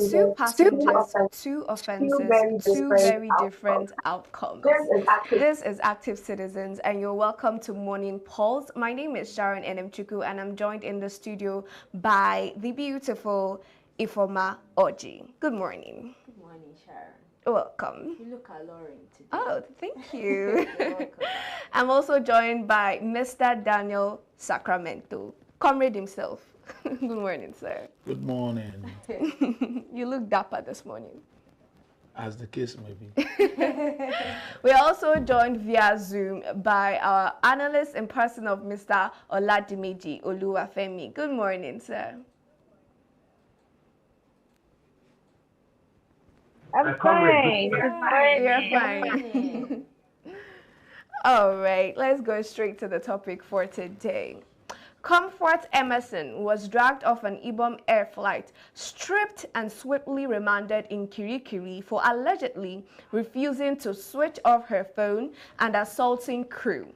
Two passengers, two offenses, two very different outcomes. This is Active Citizens, and you're welcome to Morning Pulse. My name is Sharon Enemchuku, and I'm joined in the studio by the beautiful Ifoma Oji. Good morning. Good morning, Sharon. Welcome. You look alluring today. Oh, thank you. You're welcome. I'm also joined by Mr. Daniel Sacramento, comrade himself. Good morning, sir. Good morning. You look dapper this morning. As the case may be. We are also joined via Zoom by our analyst in person of Mr. Oladimeji Oluwafemi. Good morning, sir. I'm fine. You're fine. All right, let's go straight to the topic for today. Comfort Emerson was dragged off an Ibom Air flight, stripped and swiftly remanded in Kirikiri for allegedly refusing to switch off her phone and assaulting crew.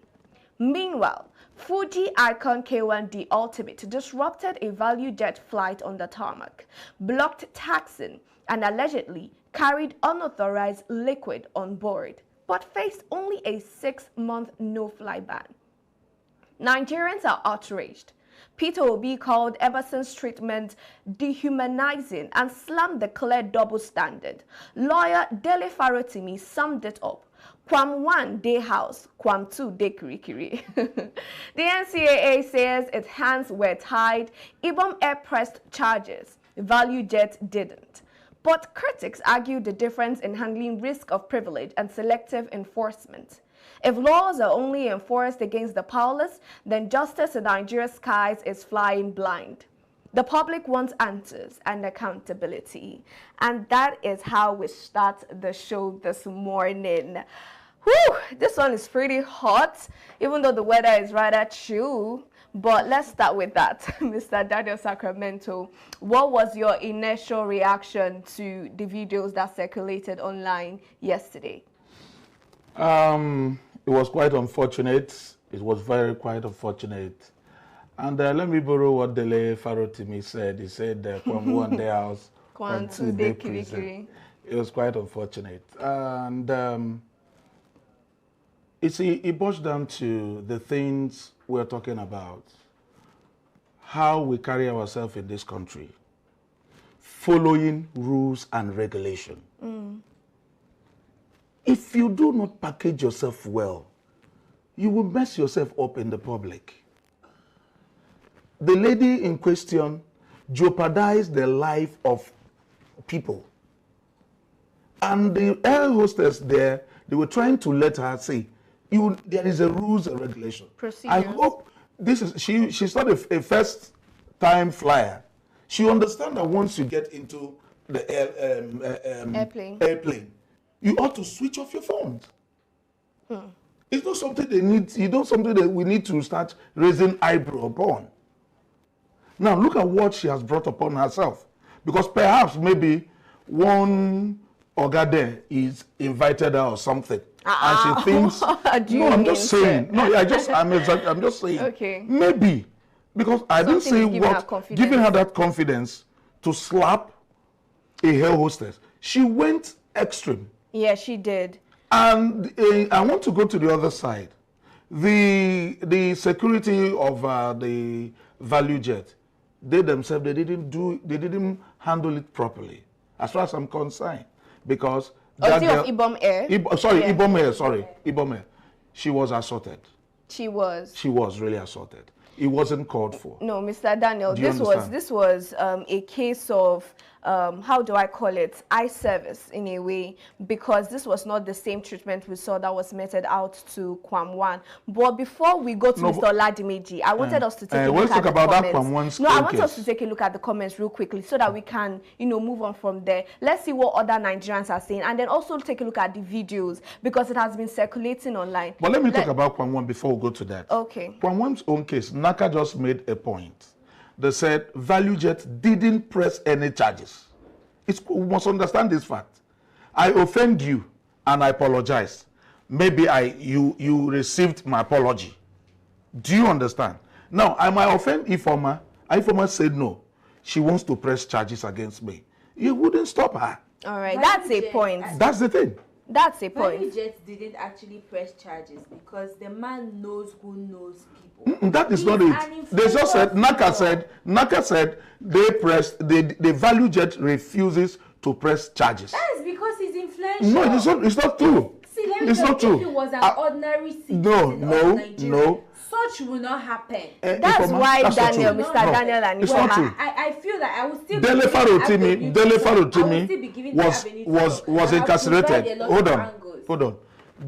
Meanwhile, Fuji Icon K1D Ultimate disrupted a value jet flight on the tarmac, blocked taxiing, and allegedly carried unauthorized liquid on board, but faced only a 6-month no-fly ban. Nigerians are outraged. Peter Obi called Emerson's treatment dehumanizing and slammed the clear double standard. Lawyer Dele Farotimi summed it up. Kwam 1 day house, Kwam 2 day Kirikiri. The NCAA says its hands were tied. Ibom Air pressed charges. Value Jet didn't. But critics argue the difference in handling risk of privilege and selective enforcement. If laws are only enforced against the powerless, then justice in Nigeria's skies is flying blind. The public wants answers and accountability. And that is how we start the show this morning. Whew, this one is pretty hot, even though the weather is rather chill. But let's start with that. Mr. Daniel Sacramento, what was your initial reaction to the videos that circulated online yesterday? It was quite unfortunate. It was quite unfortunate. And let me borrow what Dele Farotimi said. He said, from 1 day house, Kwam 2 day Kirikiri. It was quite unfortunate. And it boils down to the things we're talking about. How we carry ourselves in this country. Following rules and regulation. If you do not package yourself well, you will mess yourself up in the public. The lady in question jeopardized the life of people. And the air hostess there, they were trying to let her say, there is a rules and regulation. Procedures. I hope this is, she's not a first-time flyer. She understands that once you get into the airplane, you ought to switch off your phones. It's not something they need. It's not something that we need to start raising eyebrow upon. Now look at what she has brought upon herself, because perhaps maybe one Oga there is invited her or something, and she thinks. I'm just saying. No, I'm just saying. Okay. Maybe because I didn't say what giving her that confidence to slap a air hostess. She went extreme. Yeah, she did. And I want to go to the other side. The security of the value jet, they themselves, they didn't handle it properly, as far as I'm concerned, because that girl, of Ibom Air. Ibom Air. She was assaulted. She was really assaulted. It wasn't called for. No, Mr. Daniel, this was a case of how do I call it, eye service in a way, because this was not the same treatment we saw that was meted out to Kwam 1. But before we go to Mr. Oladimeji, I wanted us to take a look at the comments. I want us to take a look at the comments real quickly so that we can, move on from there. Let's see what other Nigerians are saying, and then also take a look at the videos, because it has been circulating online. But let me talk about Kwam 1 before we go to that. Okay. Kwam 1's own case, Naka just made a point. They said Value Jet didn't press any charges. We must understand this fact. I offend you and I apologize. Maybe you received my apology. Do you understand? Now, I might offend Ifoma. Ifoma said no. She wants to press charges against me. you wouldn't stop her. All right, that's a point. That's the thing. That's a point. Jet didn't actually press charges because the man knows who knows people. That is not it. They just said, Naka said the value jet refuses to press charges. That is because he's influential. No, it's not true. See, let me it's not true. If it was an ordinary citizen no, of Nigeria, such will not happen. That's why Daniel, Mr. Daniel, and it's not true. I feel that I will still Dele Farotimi was incarcerated. Hold on.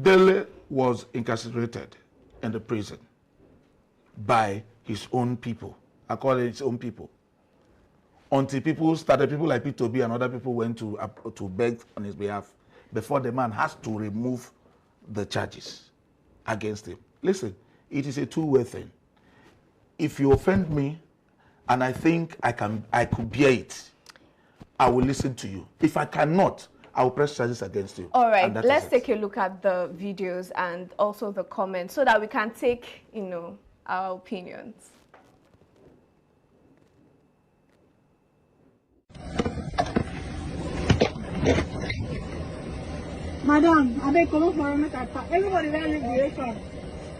Dele was incarcerated in the prison by his own people. I call it his own people. Until people like P2B and other people went to beg on his behalf before the man has to remove the charges against him. Listen, it is a two-way thing. If you offend me and I think I could bear it, I will listen to you. If I cannot, I will press charges against you. All right, let's take a look at the videos and also the comments so that we can take, our opinions. Madam, I beg come on for a make I pass. Everybody there leave the aviation.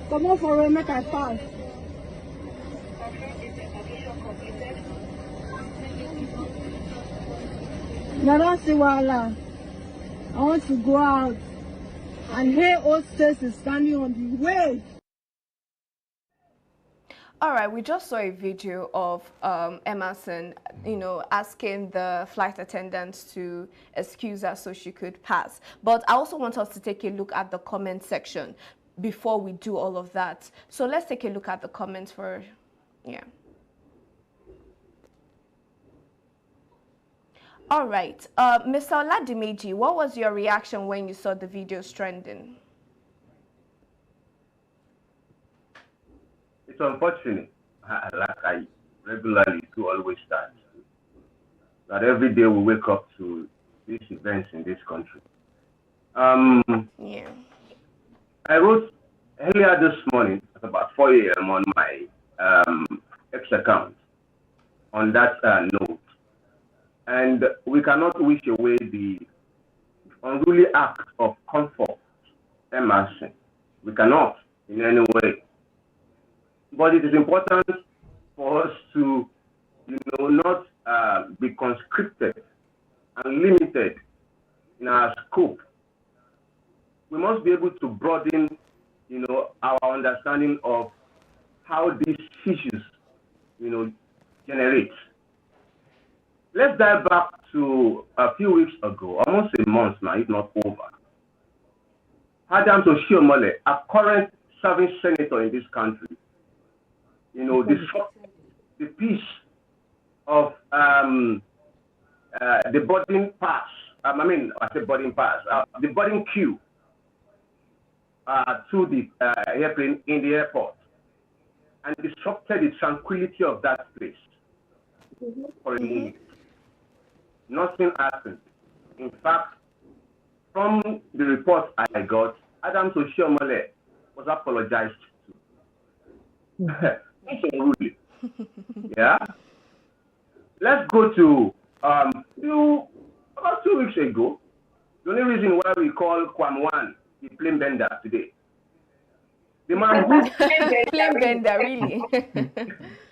Come on for a make I pass. You don't see Wala. I want to go out. And here hostess is standing on the way. All right, we just saw a video of Emerson, asking the flight attendants to excuse her so she could pass. But I also want us to take a look at the comment section before we do all of that. So let's take a look at the comments All right, Mr. Oladimeji, what was your reaction when you saw the videos trending? It's unfortunate, like I regularly do always start, that every day we wake up to these events in this country. Yeah. I wrote earlier this morning at about 4 a.m. on my X account on that note. And we cannot wish away the unruly act of comfort, Emerson. We cannot in any way. But it is important for us to, not be conscripted and limited in our scope. We must be able to broaden, our understanding of how these issues, generate. Let's dive back to a few weeks ago, almost a month now, if not over. Adams Oshiomhole, a current serving senator in this country, the piece of the boarding pass. The boarding queue to the airplane in the airport, and disrupted the tranquility of that place for a moment. Nothing happened. In fact, from the report I got, Adams Oshiomhole was apologized to. That's unruly. Yeah. Let's go to about 2 weeks ago. The only reason why we call Kwam1 the plane bender today. The man who plane bender, really.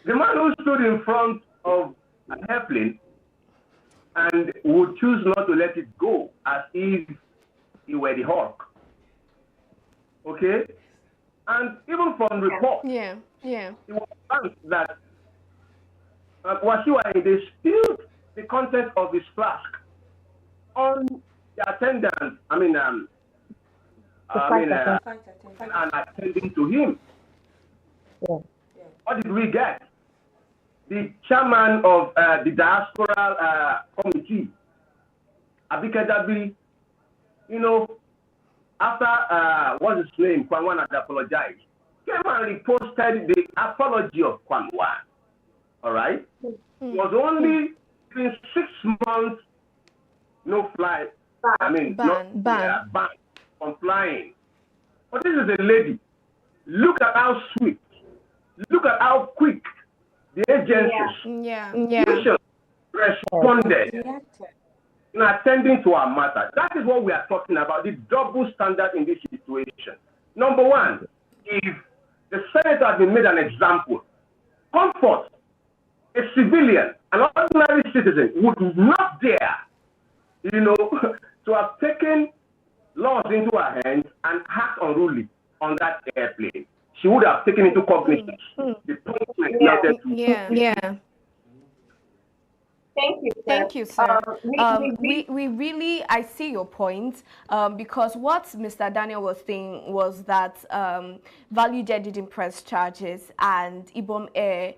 The man who stood in front of an airplane and would choose not to let it go as if he were the hawk. Okay? And even from report, it was found that Wasiwa, they spilled the content of his flask on the attendant, and attending to him. Yeah. What did we get? The chairman of the diaspora committee, Abike Dabi, after what's his name, Kwam1 had apologized, came and reposted the apology of Kwam1. All right? It was only in 6 months, no flight. Ban from flying. But this is a lady. Look at how sweet. Look at how quick the agencies responded. in attending to our matter. That is what we are talking about, the double standard in this situation. Number one, if the senator had been made an example, Comfort, a civilian, an ordinary citizen, would not dare, to have taken laws into her hands and act unruly on that airplane. She would have taken into cognizance the punishment meted to. Yeah. Thank you, sir. Thank you, sir. We really, I see your point, because what Mr. Daniel was saying was that ValueJet didn't press charges and Ibom Air,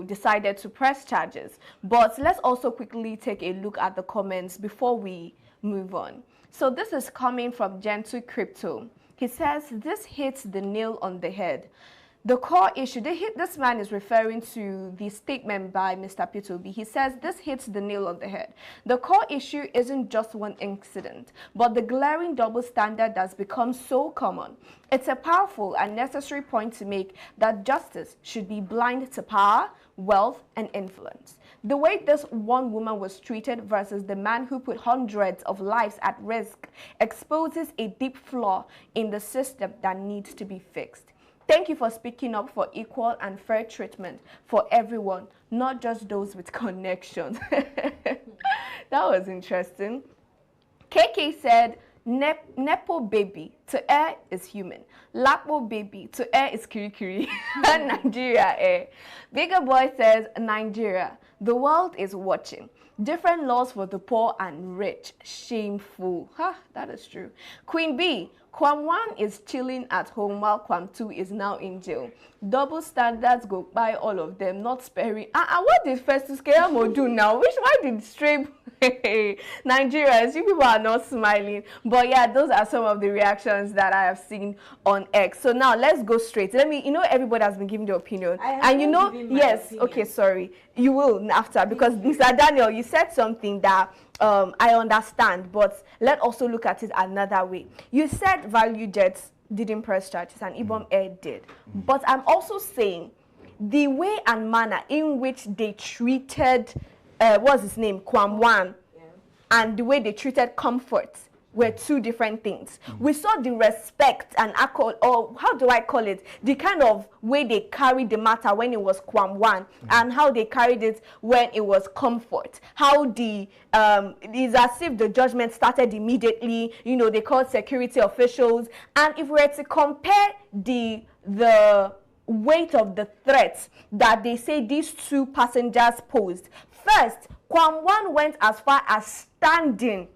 decided to press charges. But let's also quickly take a look at the comments before we move on. So this is coming from Gentle Crypto. He says, this hits the nail on the head. The core issue, this man is referring to the statement by Mr. Pitobi. He says, this hits the nail on the head. The core issue isn't just one incident, but the glaring double standard that's become so common. It's a powerful and necessary point to make that justice should be blind to power, wealth, and influence. The way this one woman was treated versus the man who put hundreds of lives at risk exposes a deep flaw in the system that needs to be fixed. Thank you for speaking up for equal and fair treatment for everyone, not just those with connections. That was interesting. KK said, Nepo baby to air is human. Lapo baby to air is Kirikiri. Nigeria air. Bigger Boy says, Nigeria, the world is watching. Different laws for the poor and rich. Shameful. That is true. Queen B, Kwam 1 is chilling at home while Kwam 2 is now in jail. Double standards go by all of them, not sparing. What did Festus Keyamo do now? Why did Stray Nigerians, you people are not smiling? But yeah, those are some of the reactions that I have seen on X. So now let's go straight. Everybody has been giving their opinion. Yes, opinion. Okay, sorry. You will after, because Mr. Daniel, you said something that I understand, but let's also look at it another way. You said ValueJet didn't press charges and Ibom Air did. But I'm also saying the way and manner in which they treated, what's his name, Kwam 1, and the way they treated Comfort were two different things. We saw the respect and accord, or how do I call it, the kind of way they carried the matter when it was Kwam 1 and how they carried it when it was Comfort. How it's as if the judgment started immediately, they called security officials. And if we were to compare the weight of the threats that they say these two passengers posed, first, Kwam 1 went as far as standing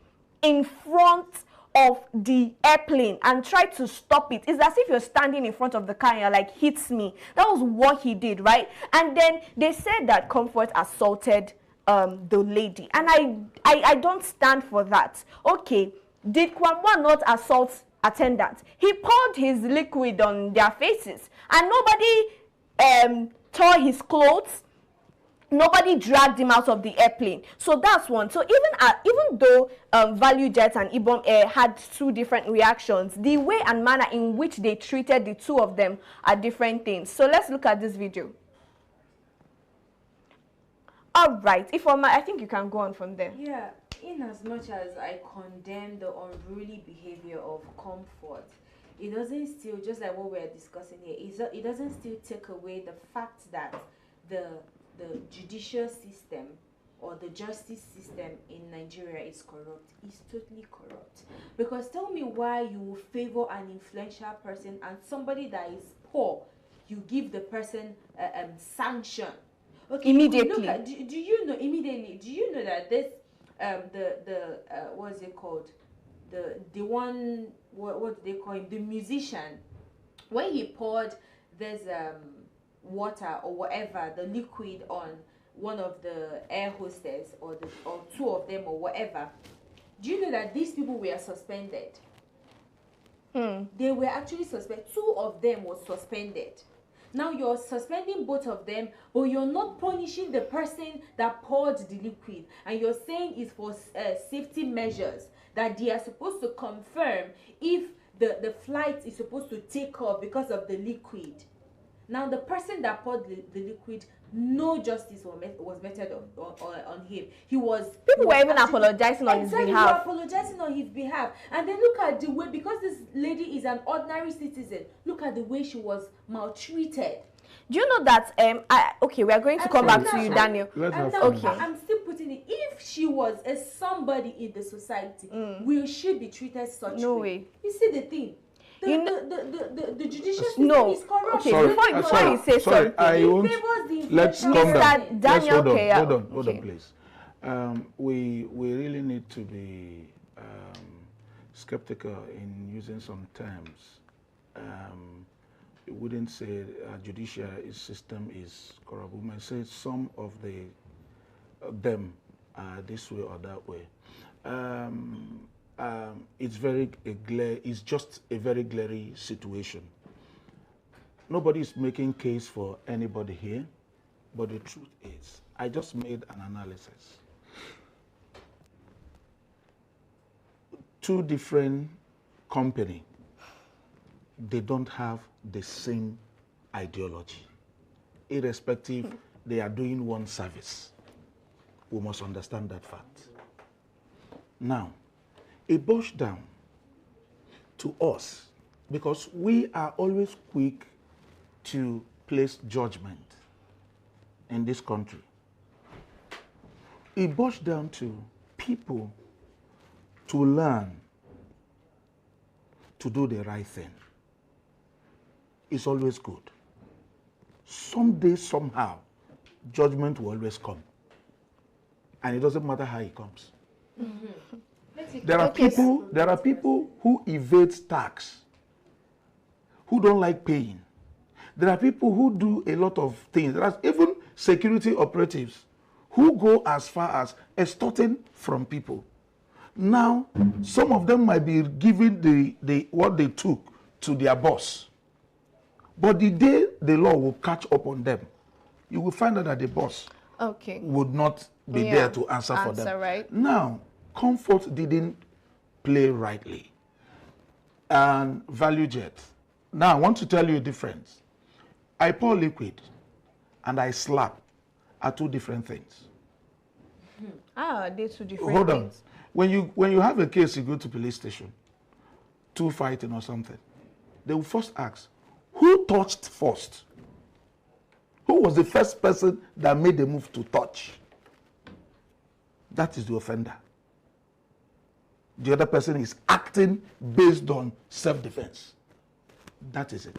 in front of the airplane and tried to stop it. It's as if you're standing in front of the car and you're like, hits me. That was what he did, right? And then they said that Comfort assaulted the lady. And I don't stand for that. Okay, did Kwam 1 not assault attendants? He poured his liquid on their faces and nobody tore his clothes. Nobody dragged him out of the airplane. So that's one. So even though ValueJet and Ibom Air had two different reactions, the way and manner in which they treated the two of them are different things. So let's look at this video. All right. I think you can go on from there. Yeah. In as much as I condemn the unruly behavior of Comfort, it doesn't still, just like what we're discussing here, it doesn't still take away the fact that the judicial system or the justice system in Nigeria is corrupt. It's totally corrupt. Because tell me why you will favor an influential person and somebody that is poor, you give the person sanction. Okay, immediately. Do you know immediately? Do you know that this what's it called? The one, what do they call him? The musician, when he poured this water or whatever, the liquid on one of the air hostess or two of them or whatever, do you know that these people were suspended? They were actually suspended. Two of them were suspended. Now you're suspending both of them, but you're not punishing the person that poured the liquid, and you're saying it's for safety measures, that they are supposed to confirm if the flight is supposed to take off because of the liquid. Now the person that poured the liquid, no justice was meted on him. People were even apologizing on his behalf. Apologizing on his behalf. And then look at the way, because this lady is an ordinary citizen, look at the way she was maltreated. Do you know that okay, we are going to come back to you, Daniel. Okay. I'm still putting it, if she was a somebody in the society, will she be treated such no way? You see the thing. The judicial system is corrupt. Okay, before you say sorry, something, let's calm down. Daniel, hold on, please. We really need to be skeptical in using some terms. We wouldn't say judicial system is corrupt. We might say some of them are this way or that way. It's just a very glary situation. Nobody is making case for anybody here, but the truth is, I just made an analysis. Two different companies, they don't have the same ideology. Irrespective, they are doing one service. We must understand that fact. Now, it boils down to us, because we are always quick to place judgment in this country. It boils down to people to learn to do the right thing. It's always good. Someday, somehow, judgment will always come. And it doesn't matter how it comes. There are people who evade tax, who don't like paying. There are people who do a lot of things. There are even security operatives who go as far as extorting from people. Now, some of them might be giving what they took to their boss. But the day the law will catch up on them, you will find out that the boss would not be there to answer for them. Right. Now, Comfort didn't play rightly. And ValueJet. Now, I want to tell you a difference. I pour liquid and I slap are two different things. They're two different Hold things. on. When you have a case, you go to police station, two fighting or something, they will first ask, who touched first? Who was the first person that made the move to touch? That is the offender. The other person is acting based on self-defense. That is it.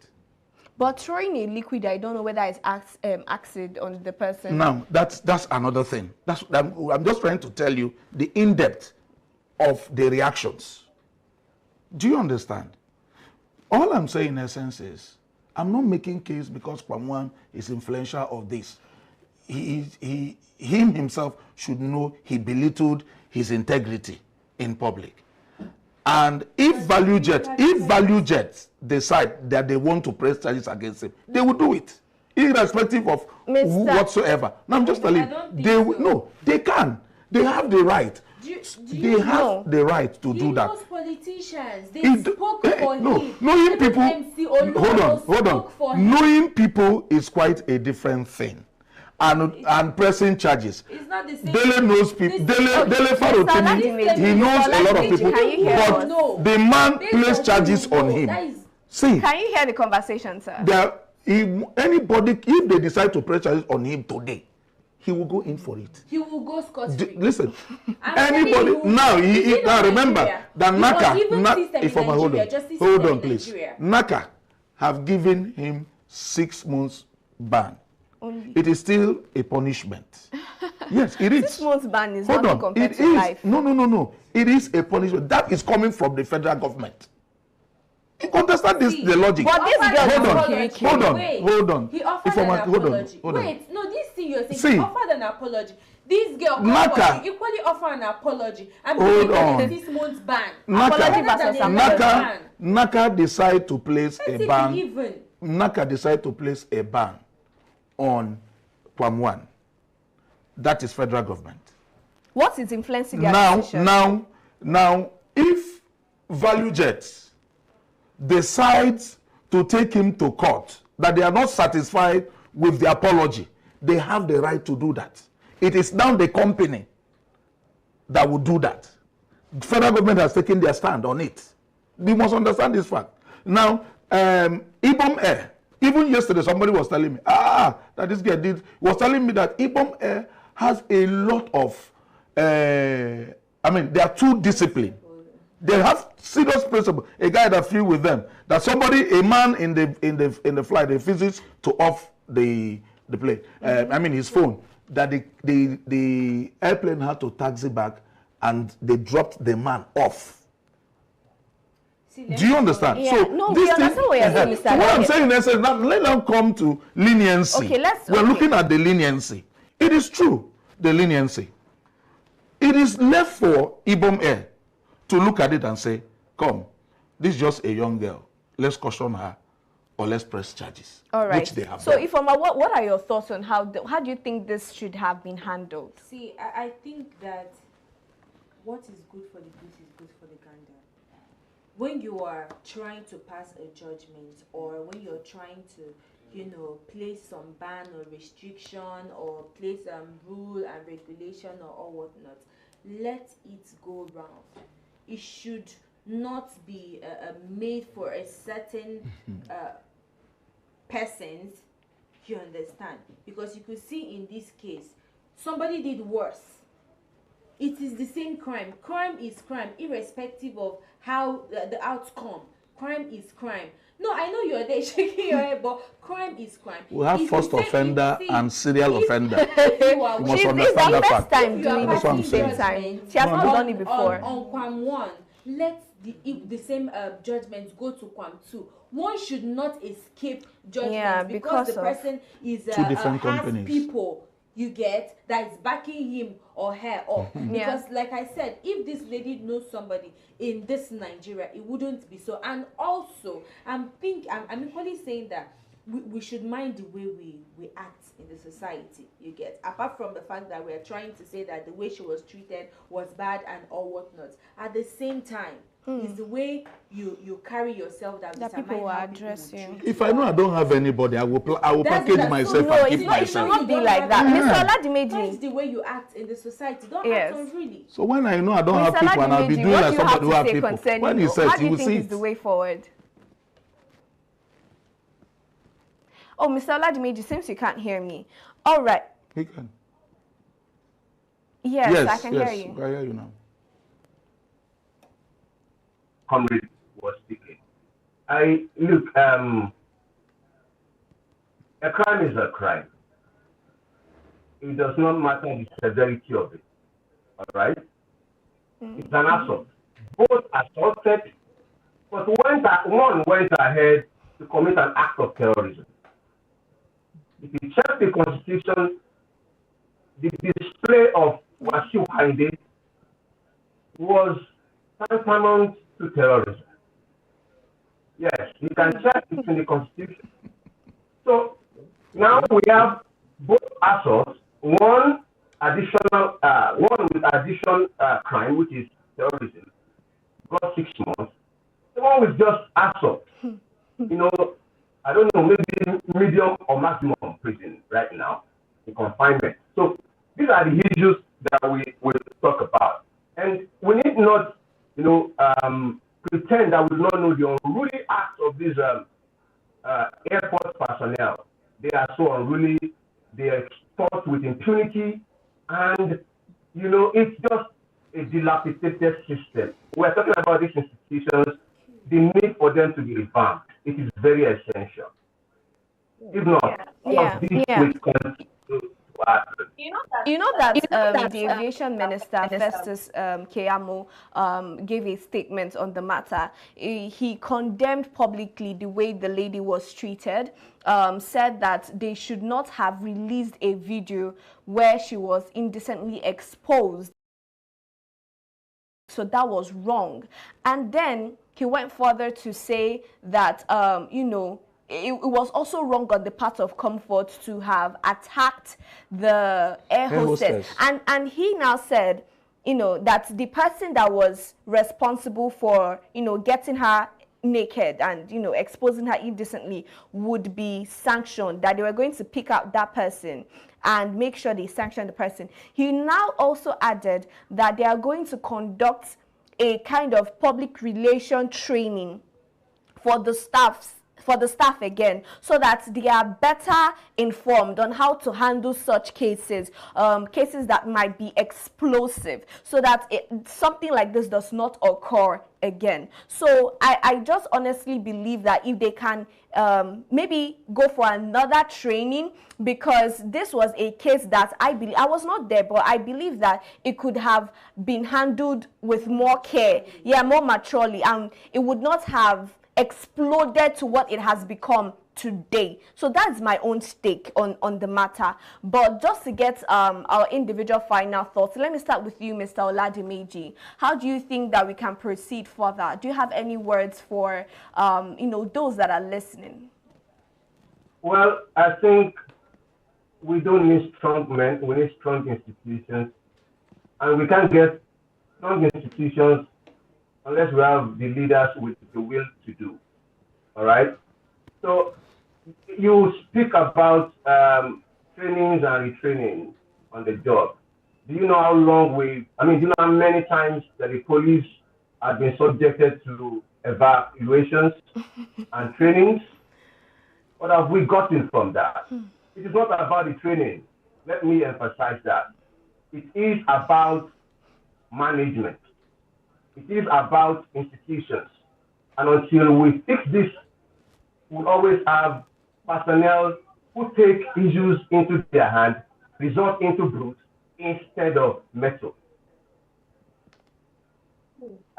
But throwing a liquid, I don't know whether it's acid on the person. Now, that's another thing. I'm just trying to tell you the in-depth of the reactions. Do you understand? All I'm saying in essence is, I'm not making case because Kwamwan is influential of this. He himself should know he belittled his integrity in public. And if ValueJet decide that they want to press charges against him, they will do it, irrespective of whatsoever. Now, I'm just telling you, they can. They have the right. They have the right to do that. Those politicians, they spoke for him. Knowing people, hold on. Knowing people is quite a different thing. And pressing charges. It's not the same. Dele knows people. Dele Farotimi, he knows a lot of people. But the man placed charges on him. See, can you hear the conversation, sir? Anybody, if they decide to press charges on him today, he will go in for it. He will go scot-free. Listen, anybody now. Now remember that Naka. Hold on, please. Naka have given him 6 months ban. Only. It is still a punishment. Yes, it is. 6 months ban is not compared to life. No. It is a punishment. That is coming from the federal government. You understand the logic? But this girl hold on. He offered an apology. Wait, no, this thing you're saying, he offered an apology. This girl equally offered an apology. And hold on. 6 months ban. Naka decided to place a ban. Naka decided to place a ban on Kwamwan. That is federal government. What is influencing their decision? Now, if ValueJet decides to take him to court that they are not satisfied with the apology, they have the right to do that. It is now the company that will do that. The federal government has taken their stand on it. We must understand this fact. Now, Ibom Air, even yesterday somebody was telling me, that this guy was telling me that Ibom Air has a lot of, they are too disciplined. They have serious principle. A guy that flew with them, that a man in the flight, they visits to off the plane. His phone. That the airplane had to taxi back, and they dropped the man off. Do you understand? Yeah. So no, we understand what you're saying, Mr. So what I'm saying is, let them come to leniency. Okay, we're looking at the leniency. It is true, the leniency. It is left for Ibom Air to look at it and say, come, this is just a young girl. Let's caution her, or let's press charges. All right. Which they have so, done. Ifoma, what are your thoughts on how do you think this should have been handled? See, I think that what is good for the goose is good for the gander. When you are trying to pass a judgment, or when you're trying to, place some ban or restriction, or place rule and regulation or whatnot, let it go round. It should not be made for a certain persons, you understand? Because you could see in this case, somebody did worse. It is the same crime. Crime is crime, irrespective of how the outcome. Crime is crime. No, I know you're there shaking your head, but crime is crime. We have first offender and serial offender. You must It's understand her that first fact. time doing it That's what at I'm the same saying. time. She has not done it before. On Quam 1, let the same judgment go to Quam 2. One should not escape judgment because the person is two different has companies. people you get that is backing him or her up. Because like I said, if this lady knows somebody in this Nigeria, it wouldn't be so. And also, I'm equally saying that we should mind the way we act in the society, you get. Apart from the fact that we're trying to say that the way she was treated was bad and all whatnot. At the same time, it's the way you carry yourself that people will address you. If I know I don't have anybody, I will package myself No, and it's keep not, it should myself. not be like that. Mr. Oladimeji. That's the way you act in the society. Don't act unruly. So when I know I don't have people and I'll be doing like somebody who have people, when he says, you will see what do you think is the way forward? Oh, Mr. Oladimeji, seems you can't hear me. All right. He can. Yes, I can hear you. I hear you now. Comrade was speaking. Look, a crime is a crime. It does not matter the severity of it. All right? It's an assault. Both assaulted, but one went ahead to commit an act of terrorism. If you check the Constitution, the display of Wasiu Ayinde was tantamount to terrorism. Yes, you can check it in the Constitution. So now we have both assaults, one with additional crime, which is terrorism, got 6 months. The one with just assault, I don't know, maybe medium or maximum prison right now in confinement. So these are the issues that we will talk about. And we need not, pretend that we don't know the unruly acts of these airport personnel. They are so unruly, they are taught with impunity, and, it's just a dilapidated system. We're talking about these institutions, the need for them to be revamped. It is very essential. If not, will continue to happen. You know that the aviation minister Festus Keyamo gave a statement on the matter. He condemned publicly the way the lady was treated, said that they should not have released a video where she was indecently exposed. So that was wrong. And then he went further to say that, it was also wrong on the part of Comfort to have attacked the air hostess. And he now said, that the person that was responsible for, getting her, naked and, you know, exposing her indecently would be sanctioned, that they were going to pick out that person and make sure they sanction the person. He now also added that they are going to conduct a kind of public relation training for the staff again, so that they are better informed on how to handle such cases, cases that might be explosive, so that something like this does not occur again. So I just honestly believe that if they can maybe go for another training, because this was a case that I was not there, but I believe that it could have been handled with more care, more maturely, and it would not have exploded to what it has become today. So that's my own stake on the matter. But just to get our individual final thoughts, let me start with you, Mr. Oladimeji. How do you think that we can proceed further? Do you have any words for you know, those that are listening? Well, I think we don't need strong men, we need strong institutions, and we can't get strong institutions unless we have the leaders with the will to do. All right. So you speak about trainings and retraining on the job. Do you know how long do you know how many times that the police have been subjected to evaluations and trainings? What have we gotten from that? It is not about the training. Let me emphasize that. It is about management. It is about institutions. And until we fix this, we'll always have personnel who take issues into their hand, resort into brute instead of metal.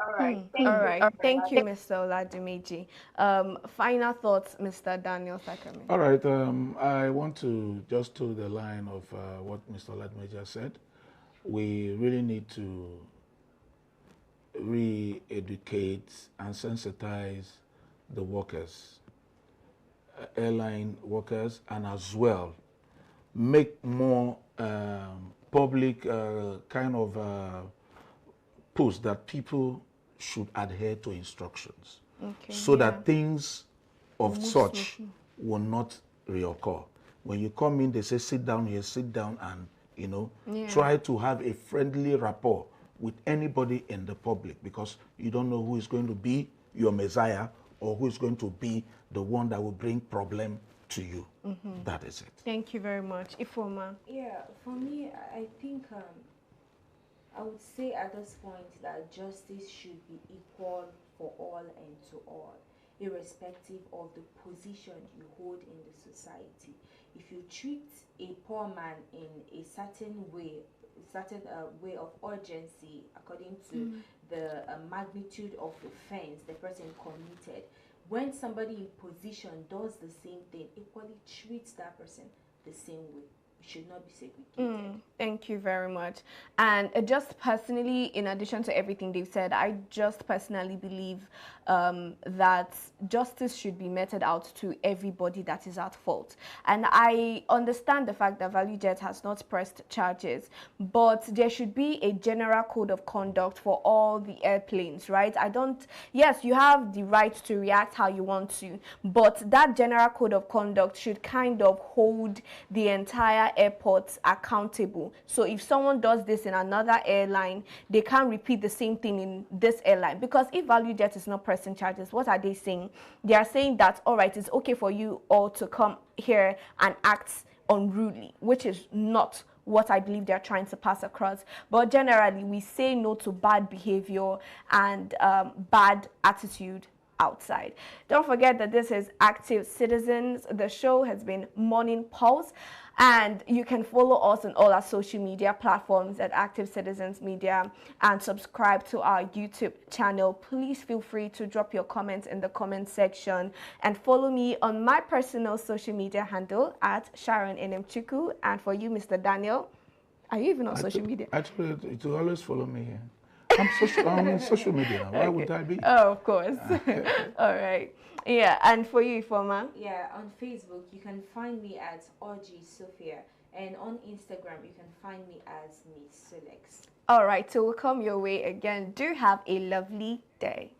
All right. Thank you, Mr. Oladimeji. Final thoughts, Mr. Daniel Sacrament. All right. I want to just toe the line of what Mr. Oladimeji said. We really need to re-educate and sensitize the workers, airline workers, and as well make more public kind of posts that people should adhere to instructions, so that things of such will not reoccur. When you come in, they say sit down here, sit down, and you know, try to have a friendly rapport with anybody in the public, because you don't know who is going to be your messiah or who is going to be the one that will bring problem to you. That is it. Thank you very much. Ifoma. Yeah, for me, I think I would say at this point that justice should be equal for all and to all, irrespective of the position you hold in the society. If you treat a poor man in a certain way of urgency according to the magnitude of the offense the person committed, when somebody in position does the same thing, equally treats that person the same way. It should not be segregated. Thank you very much. And just personally, in addition to everything they've said, I just personally believe that justice should be meted out to everybody that is at fault. And I understand the fact that ValueJet has not pressed charges, but there should be a general code of conduct for all the airplanes, right? Yes, you have the right to react how you want to, but that general code of conduct should kind of hold the entire airports accountable. So if someone does this in another airline, they can't repeat the same thing in this airline. Because if ValueJet is not pressing charges, what are they saying? They are saying that, all right, it's okay for you all to come here and act unruly, which is not what I believe they're trying to pass across. But generally, we say no to bad behavior and bad attitude outside. Don't forget that this is Active Citizens. The show has been Morning Pulse, and you can follow us on all our social media platforms at Active Citizens Media and subscribe to our YouTube channel. Please feel free to drop your comments in the comment section and follow me on my personal social media handle at Sharon Enemchuku. And for you, Mr. Daniel, are you even on social media? Actually, it will always follow me here. I'm on social media now. Why would I be? Oh, of course. All right. Yeah, and for you, Ifoma? Yeah, on Facebook, you can find me at Orji Sophia, and on Instagram, you can find me as Miss Selex. All right, so we'll come your way again. Do have a lovely day.